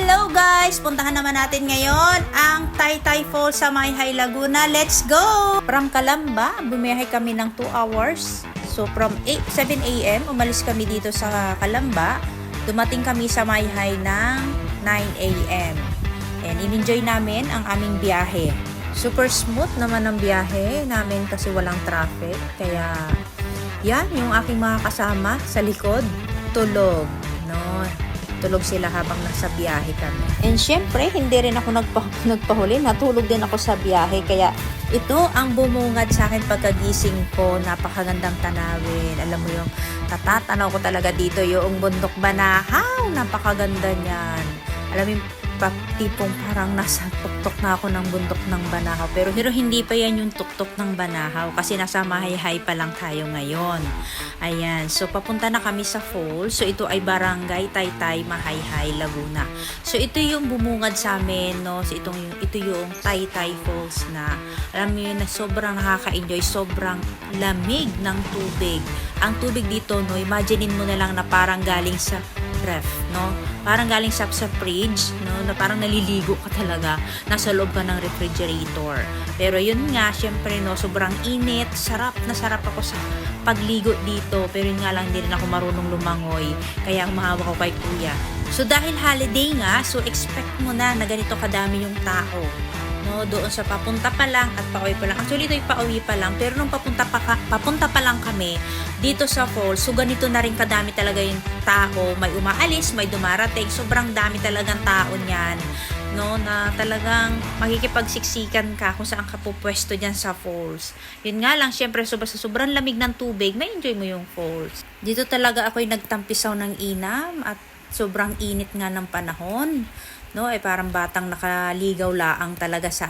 Hello guys! Puntahan naman natin ngayon ang Taytay Falls sa Mayhay, Laguna. Let's go! From Calamba, bumiyahe kami ng 2 hours. So from 7 a.m. umalis kami dito sa Calamba. Dumating kami sa Mayhay ng 9 a.m. And in-enjoy namin ang aming biyahe. Super smooth naman ang biyahe namin kasi walang traffic. Kaya yan, yung aking mga kasama sa likod, tulog. No? Tulog sila habang nasa biyahe kami. And syempre, hindi rin ako nagpahuli. Natulog din ako sa biyahe. Kaya ito ang bumungad sa akin pagkagising ko. Napakagandang tanawin. Alam mo yung tatatanaw ko talaga dito yung bundok Banahaw. Napakaganda niyan. Alam mo yung tipong parang nasa tuktok na ako ng bundok ng Banahaw. Pero hindi pa yan yung tuktok ng Banahaw kasi nasa Mayhay pa lang tayo ngayon. Ayan. So, papunta na kami sa falls. So, ito ay Barangay Taytay, Mayhay, Laguna. So, ito yung bumungad sa amin, no? So, ito yung Taytay Falls na, alam mo yun, na sobrang nakaka-enjoy, sobrang lamig ng tubig. Ang tubig dito, no? Imaginein mo na lang na parang galing sa ref, no? Parang galing sa fridge, no? Na parang naliligo ka talaga. Nasa loob ka ng refrigerator. Pero yun nga, syempre, no? Sobrang init. Sarap na sarap ako sa pagligo dito. Pero yun nga lang, hindi rin ako marunong lumangoy. Kaya umahawa ko kay kuya. So, dahil holiday nga, so expect mo na ganito kadami yung tao. No, doon sa papunta pa lang at pauwi pa lang. Actually, ito yung pauwi pa lang. Pero nung papunta pa lang kami dito sa falls, so ganito na rin kadami talaga yung tao. May umaalis, may dumarating. Sobrang dami talagang tao niyan. No, na talagang makikipagsiksikan ka kung saan ka pupwesto dyan sa falls. Yun nga lang, syempre, sa sobrang lamig ng tubig, may enjoy mo yung falls. Dito talaga ako'y nagtampisaw ng inam at sobrang init nga ng panahon. No, parang batang nakaligaw laang talaga sa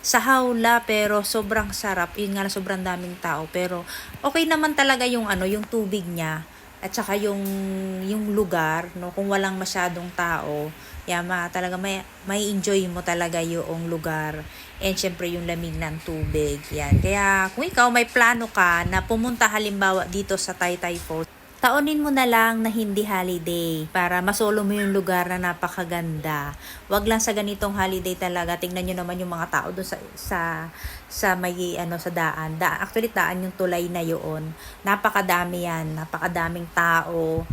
sa hawla, pero sobrang sarap. Yun nga, sobrang daming tao, pero okay naman talaga yung yung tubig niya at saka yung lugar, no, kung walang masyadong tao. Talaga may enjoy mo talaga yung lugar. And syempre yung lamig ng tubig. Yan. Kaya kung ikaw may plano ka na pumunta halimbawa dito sa Taytay Falls, taonin mo na lang na hindi holiday para masolo mo yung lugar na napakaganda. Wag lang sa ganitong holiday talaga. Tingnan nyo naman yung mga tao doon sa may sa daan. Actually, daan yung tulay na yun. Napakadami yan. Napakadaming tao.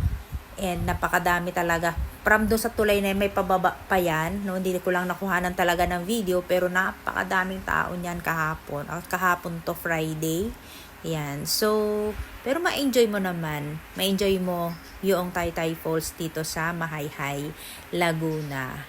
And napakadami talaga. From doon sa tulay na yun, may pababa pa yan. No? Hindi ko lang nakuhanan talaga ng video. Pero napakadaming tao niyan kahapon. At kahapon to Friday. Yan. So, pero ma-enjoy mo naman. Ma-enjoy mo yung Taytay Falls dito sa Mayhay, Laguna.